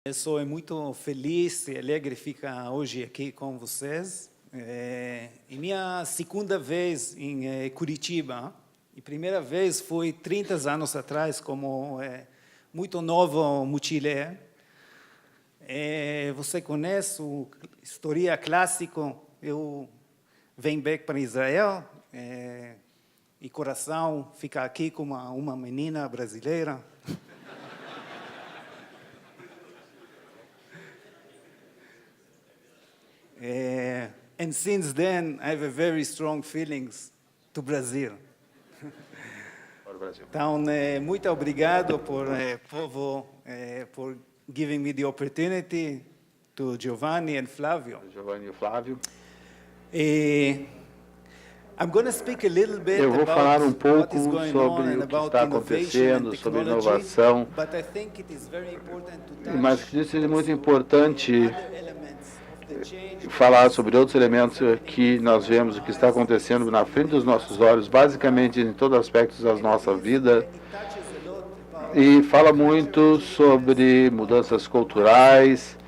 Eu sou muito feliz e alegre ficar hoje aqui com vocês. Minha segunda vez em Curitiba. E primeira vez foi 30 anos atrás, como muito novo mochileiro. Você conhece a história clássica? Eu venho back para Israel e coração fica aqui com uma menina brasileira. And since then, I have a very strong feelings to Brazil. Então, muito obrigado por povo, por giving me the opportunity to Giovanni and Flavio. Giovanni e Flávio. I'm going to speak a little bit Eu vou falar um pouco about what is going sobre on and o que about está innovation and acontecendo, sobre technology, inovação, but I think it is very important to touch mas isso é muito importante other elements of the change. falar sobre outros elementos que nós vemos o que está acontecendo na frente dos nossos olhos, basicamente em todos os aspectos da nossa vida, e fala muito sobre mudanças culturais,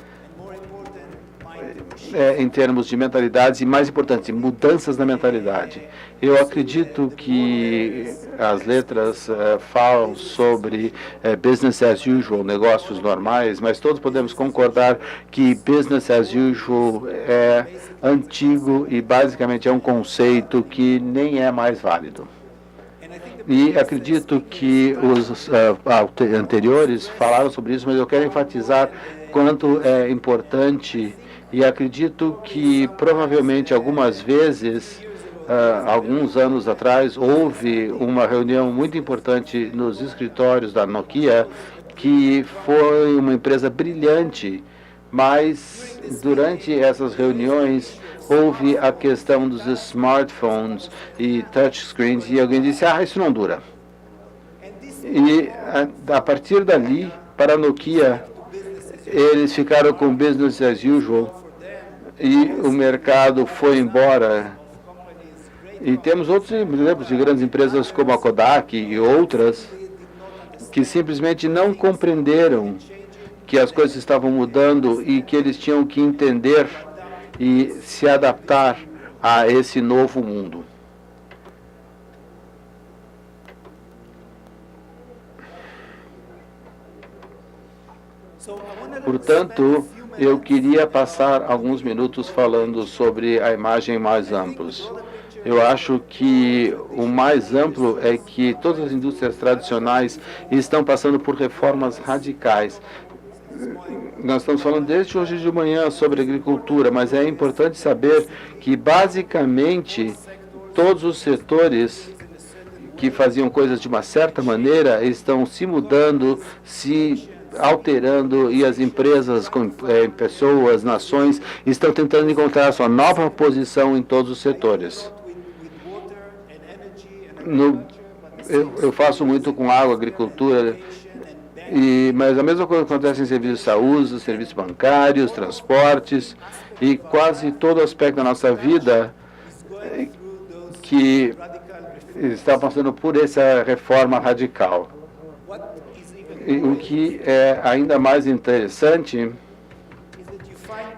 em termos de mentalidades, e mais importante, mudanças na mentalidade. Eu acredito que as letras falam sobre business as usual, negócios normais, mas todos podemos concordar que business as usual é antigo e basicamente é um conceito que nem é mais válido. E acredito que os anteriores falaram sobre isso, mas eu quero enfatizar quanto é importante. E acredito que, provavelmente, algumas vezes, alguns anos atrás, houve uma reunião muito importante nos escritórios da Nokia, que foi uma empresa brilhante, mas durante essas reuniões houve a questão dos smartphones e touchscreens, e alguém disse, isso não dura. E a partir dali, para a Nokia, eles ficaram com business as usual, e o mercado foi embora. E temos outros exemplos de grandes empresas como a Kodak e outras que simplesmente não compreenderam que as coisas estavam mudando e que eles tinham que entender e se adaptar a esse novo mundo. Portanto, eu queria passar alguns minutos falando sobre a imagem mais ampla. Eu acho que o mais amplo é que todas as indústrias tradicionais estão passando por reformas radicais. Nós estamos falando desde hoje de manhã sobre agricultura, mas é importante saber que, basicamente, todos os setores que faziam coisas de uma certa maneira estão se mudando, se alterando, e as empresas, pessoas, nações, estão tentando encontrar a sua nova posição em todos os setores. Eu faço muito com água, agricultura, mas a mesma coisa acontece em serviços de saúde, serviços bancários, transportes, e quase todo aspecto da nossa vida que está passando por essa reforma radical. E o que é ainda mais interessante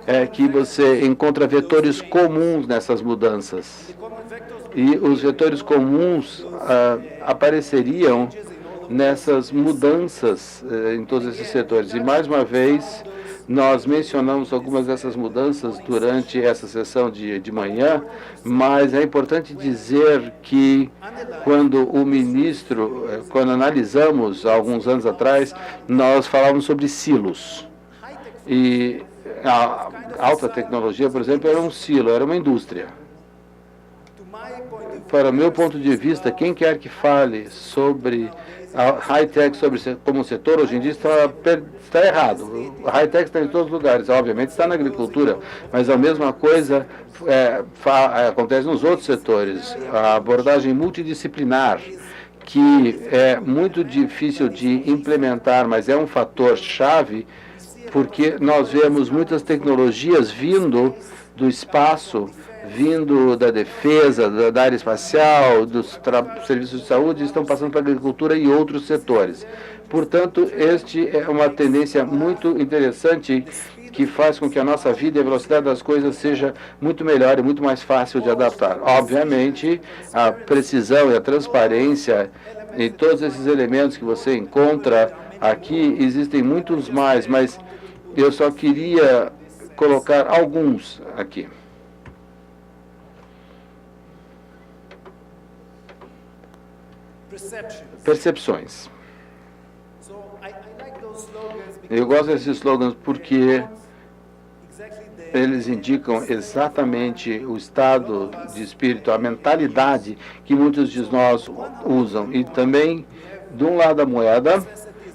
é que você encontra vetores comuns nessas mudanças. E os vetores comuns apareceriam nessas mudanças em todos esses setores. E, mais uma vez, nós mencionamos algumas dessas mudanças durante essa sessão de manhã, mas é importante dizer que quando o ministro, quando analisamos alguns anos atrás, nós falávamos sobre silos. E a alta tecnologia, por exemplo, era um silo, era uma indústria. Para o meu ponto de vista, quem quer que fale sobre a high-tech como setor, hoje em dia está errado. A high-tech está em todos os lugares, obviamente está na agricultura, mas a mesma coisa acontece nos outros setores. A abordagem multidisciplinar, que é muito difícil de implementar, mas é um fator-chave, porque nós vemos muitas tecnologias vindo do espaço, vindo da defesa, da área espacial, dos serviços de saúde, estão passando para a agricultura e outros setores. Portanto, este é uma tendência muito interessante que faz com que a nossa vida e a velocidade das coisas seja muito melhor e muito mais fácil de adaptar. Obviamente, a precisão e a transparência e todos esses elementos que você encontra aqui, existem muitos mais, mas eu só queria colocar alguns aqui. Percepções. Eu gosto desses slogans porque eles indicam exatamente o estado de espírito, a mentalidade que muitos de nós usam. E também, de um lado da moeda,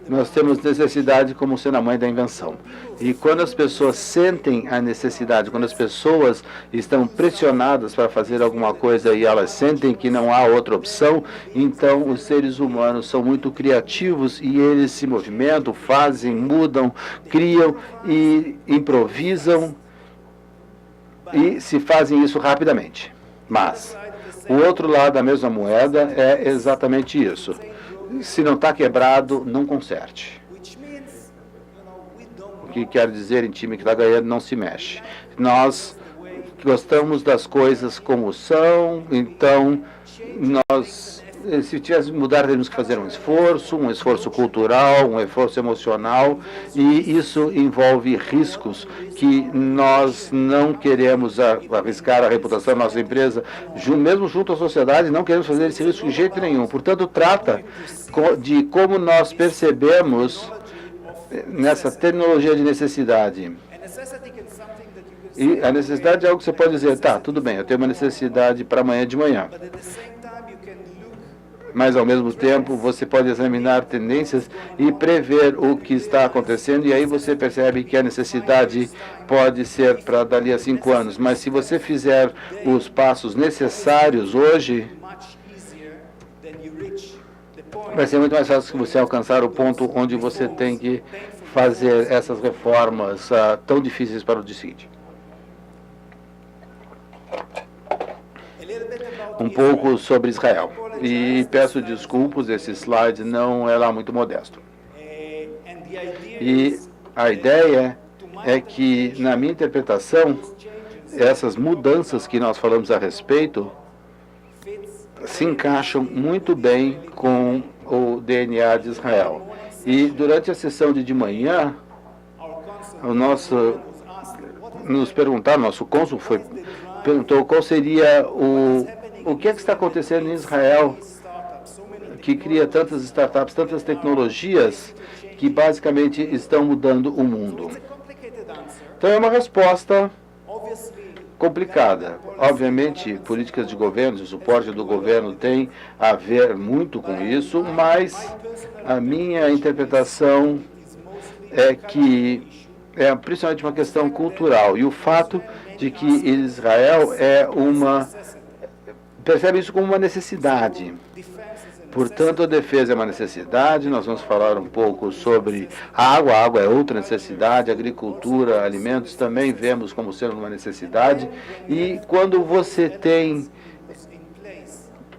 nós temos necessidade como sendo a mãe da invenção. E quando as pessoas sentem a necessidade, quando as pessoas estão pressionadas para fazer alguma coisa e elas sentem que não há outra opção, então os seres humanos são muito criativos e eles se movimentam, fazem, mudam, criam e improvisam e se fazem isso rapidamente. Mas o outro lado da mesma moeda é exatamente isso. Se não está quebrado, não conserte. O que quer dizer em time que está ganhando não se mexe. Nós gostamos das coisas como são, então nós, se tivesse que mudar, teríamos que fazer um esforço cultural, um esforço emocional, e isso envolve riscos que nós não queremos arriscar a reputação da nossa empresa, mesmo junto à sociedade, não queremos fazer esse risco de jeito nenhum. Portanto, trata de como nós percebemos nessa terminologia de necessidade. E a necessidade é algo que você pode dizer, tá, tudo bem, eu tenho uma necessidade para amanhã de manhã. Mas, ao mesmo tempo, você pode examinar tendências e prever o que está acontecendo, e aí você percebe que a necessidade pode ser para dali a 5 anos. Mas, se você fizer os passos necessários hoje, vai ser muito mais fácil que você alcançar o ponto onde você tem que fazer essas reformas tão difíceis para o dia seguinte. Um pouco sobre Israel. E peço desculpas, esse slide não é lá muito modesto. E a ideia é que, na minha interpretação, essas mudanças que nós falamos a respeito se encaixam muito bem com o DNA de Israel. E durante a sessão de manhã, nos perguntaram, nosso cônsul perguntou qual seria o que é que está acontecendo em Israel que cria tantas startups, tantas tecnologias que basicamente estão mudando o mundo. Então é uma resposta complicada. Obviamente, políticas de governo, o suporte do governo tem a ver muito com isso, mas a minha interpretação é que é principalmente uma questão cultural. E o fato de que Israel percebe isso como uma necessidade. Portanto, a defesa é uma necessidade. Nós vamos falar um pouco sobre água. A água é outra necessidade. Agricultura, alimentos também vemos como sendo uma necessidade. E quando você tem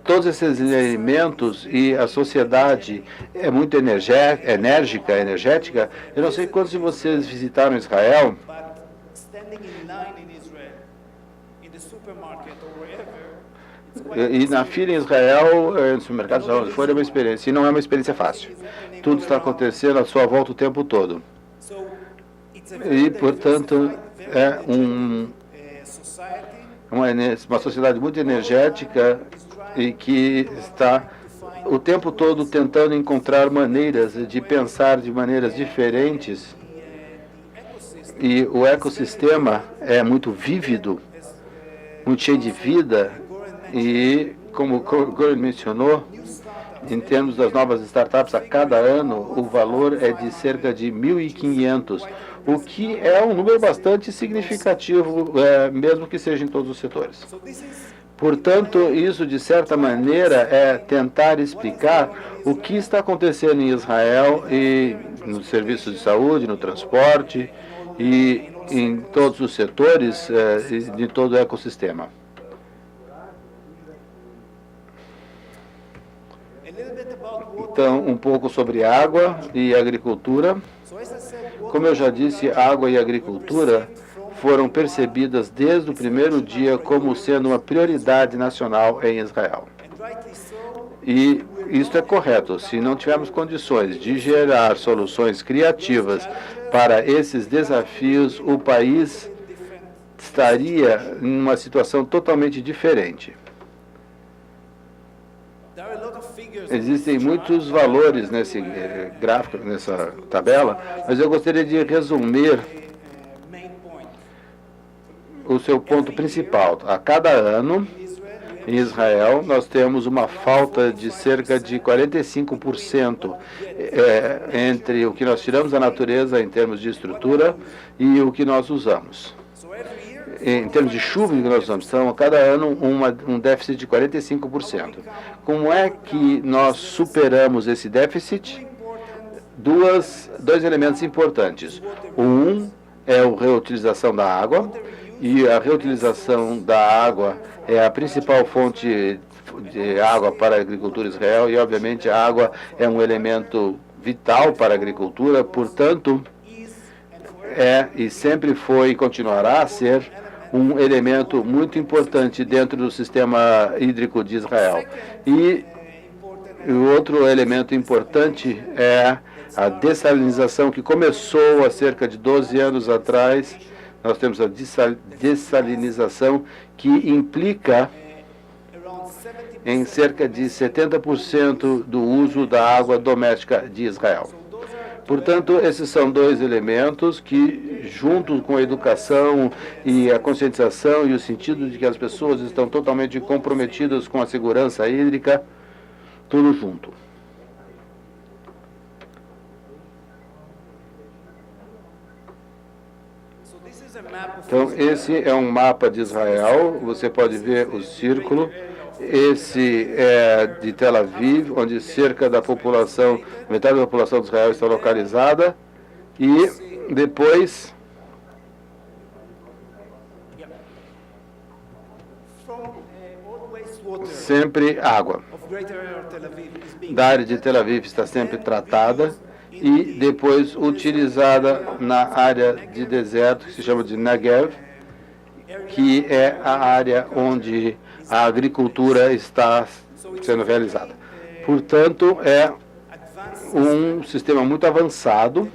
todos esses elementos e a sociedade é muito energética, eu não sei quantos de vocês visitaram Israel, e na fila em Israel, no supermercado, onde for, é uma experiência. E não é uma experiência fácil. Tudo está acontecendo à sua volta o tempo todo. E, portanto, é uma sociedade muito energética e que está o tempo todo tentando encontrar maneiras de pensar de maneiras diferentes. E o ecossistema é muito vívido, muito cheio de vida. E, como o Goran mencionou, em termos das novas startups, a cada ano o valor é de cerca de 1.500, o que é um número bastante significativo, mesmo que seja em todos os setores. Portanto, isso, de certa maneira, é tentar explicar o que está acontecendo em Israel e no serviço de saúde, no transporte e em todos os setores de todo o ecossistema. Então, um pouco sobre água e agricultura. Como eu já disse, água e agricultura foram percebidas desde o primeiro dia como sendo uma prioridade nacional em Israel. E isso é correto. Se não tivermos condições de gerar soluções criativas para esses desafios, o país estaria em uma situação totalmente diferente. Existem muitos valores nesse gráfico, nessa tabela, mas eu gostaria de resumir o seu ponto principal. A cada ano, em Israel, nós temos uma falta de cerca de 45% entre o que nós tiramos da natureza em termos de estrutura e o que nós usamos. Em termos de chuva que nós usamos, então, a cada ano um déficit de 45%. Como é que nós superamos esse déficit? Dois elementos importantes. Um é a reutilização da água, e a reutilização da água é a principal fonte de água para a agricultura em Israel, e obviamente a água é um elemento vital para a agricultura, portanto, e sempre foi e continuará a ser um elemento muito importante dentro do sistema hídrico de Israel. E o outro elemento importante é a dessalinização, que começou há cerca de 12 anos atrás. Nós temos a dessalinização, que implica em cerca de 70% do uso da água doméstica de Israel. Portanto, esses são dois elementos que, junto com a educação e a conscientização e o sentido de que as pessoas estão totalmente comprometidas com a segurança hídrica, tudo junto. Então, esse é um mapa de Israel. Você pode ver o círculo. Esse é de Tel Aviv, onde cerca da população, metade da população de Israel está localizada. E depois, sempre água. Da área de Tel Aviv está sempre tratada e depois utilizada na área de deserto, que se chama de Negev, que é a área onde a agricultura está sendo realizada. Portanto, é um sistema muito avançado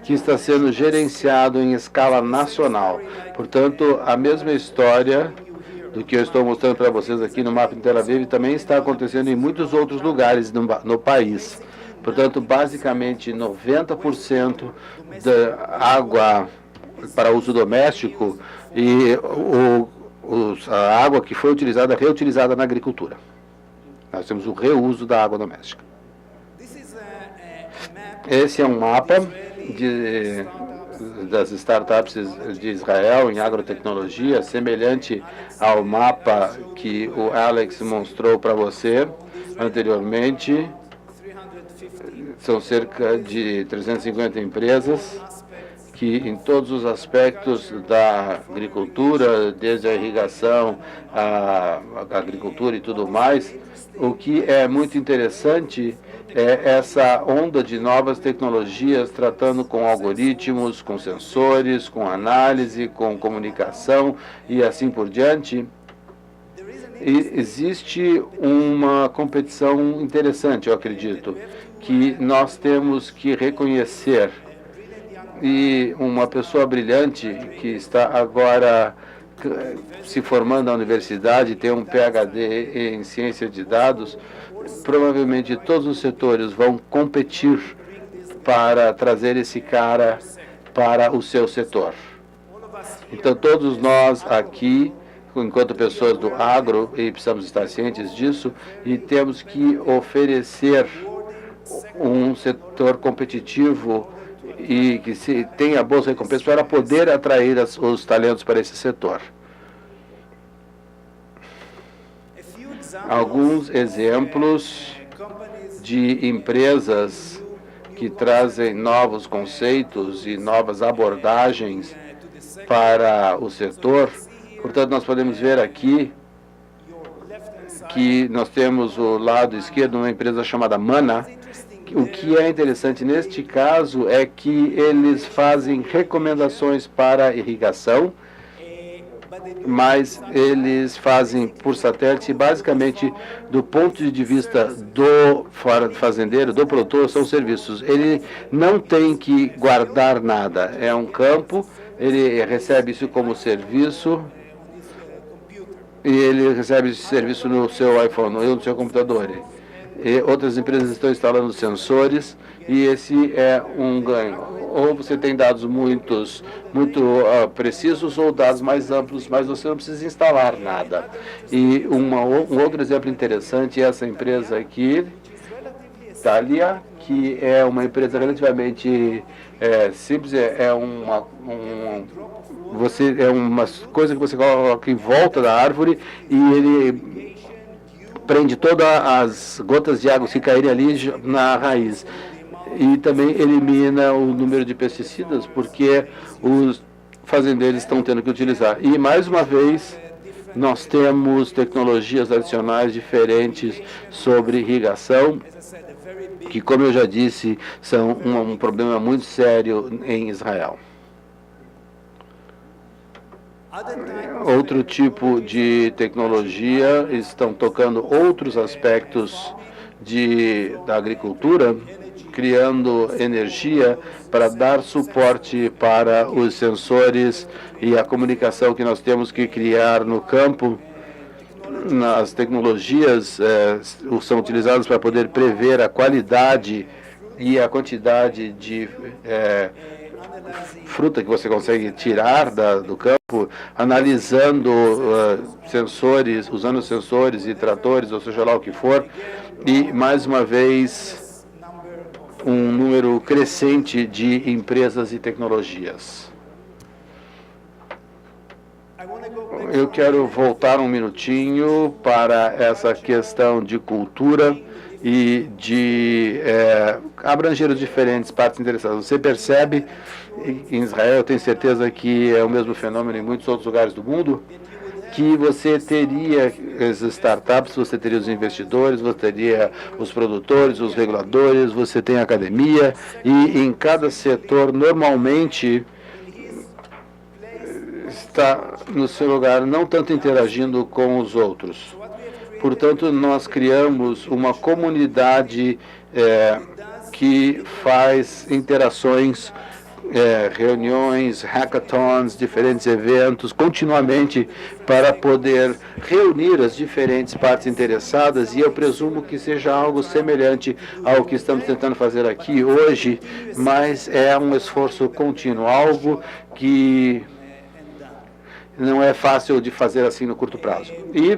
que está sendo gerenciado em escala nacional. Portanto, a mesma história do que eu estou mostrando para vocês aqui no mapa de Tel Aviv também está acontecendo em muitos outros lugares no país. Portanto, basicamente, 90% da água para uso doméstico e a água que foi utilizada, reutilizada na agricultura. Nós temos o reuso da água doméstica. Esse é um mapa das startups de Israel em agrotecnologia, semelhante ao mapa que o Alex mostrou para você anteriormente. São cerca de 350 empresas que, em todos os aspectos da agricultura, desde a irrigação, a agricultura e tudo mais, o que é muito interessante é essa onda de novas tecnologias, tratando com algoritmos, com sensores, com análise, com comunicação e assim por diante. E existe uma competição interessante, eu acredito, que nós temos que reconhecer. E uma pessoa brilhante que está agora se formando na universidade, tem um PhD em ciência de dados, provavelmente todos os setores vão competir para trazer esse cara para o seu setor. Então, todos nós aqui, enquanto pessoas do agro, e precisamos estar cientes disso, e temos que oferecer um setor competitivo e que se tenha boas recompensas para poder atrair os talentos para esse setor. alguns exemplos de empresas que trazem novos conceitos e novas abordagens para o setor. Portanto, nós podemos ver aqui que nós temos o lado esquerdo uma empresa chamada Mana. O que é interessante neste caso é que eles fazem recomendações para irrigação, mas eles fazem por satélite, basicamente, do ponto de vista do fazendeiro, do produtor, são serviços. Ele não tem que guardar nada, é um campo, ele recebe isso como serviço, e ele recebe esse serviço no seu iPhone ou no seu computador. E outras empresas estão instalando sensores e esse é um ganho. Ou você tem dados muito precisos ou dados mais amplos, mas você não precisa instalar nada. E um outro exemplo interessante é essa empresa aqui, Thalia, que é uma empresa relativamente simples, é uma coisa que você coloca em volta da árvore e ele prende todas as gotas de água que caírem ali na raiz. E também elimina o número de pesticidas, porque os fazendeiros estão tendo que utilizar. E, mais uma vez, nós temos tecnologias adicionais diferentes sobre irrigação, que, como eu já disse, são um problema muito sério em Israel. Outro tipo de tecnologia estão tocando outros aspectos da agricultura, criando energia para dar suporte para os sensores e a comunicação que nós temos que criar no campo. As tecnologias são utilizadas para poder prever a qualidade e a quantidade de fruta que você consegue tirar do campo, analisando sensores, usando sensores e tratores, ou seja lá o que for, e mais uma vez um número crescente de empresas e tecnologias. Eu quero voltar um minutinho para essa questão de cultura e de abranger as diferentes partes interessadas. Você percebe, em Israel, eu tenho certeza que é o mesmo fenômeno em muitos outros lugares do mundo, que você teria as startups, você teria os investidores, você teria os produtores, os reguladores, você tem a academia, e em cada setor, normalmente, está no seu lugar, não tanto interagindo com os outros. Portanto, nós criamos uma comunidade que faz interações, reuniões, hackathons, diferentes eventos, continuamente, para poder reunir as diferentes partes interessadas, e eu presumo que seja algo semelhante ao que estamos tentando fazer aqui hoje, mas é um esforço contínuo, algo que não é fácil de fazer assim no curto prazo. E,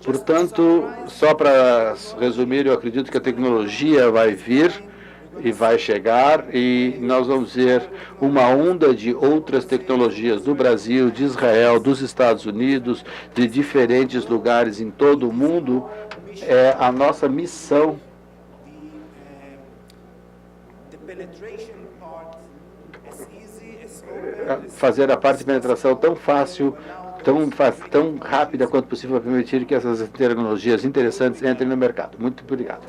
portanto, só para resumir, eu acredito que a tecnologia vai vir e vai chegar, e nós vamos ver uma onda de outras tecnologias do Brasil, de Israel, dos Estados Unidos, de diferentes lugares em todo o mundo. É a nossa missão fazer a parte de penetração tão fácil, tão rápida quanto possível, para permitir que essas tecnologias interessantes entrem no mercado. Muito obrigado.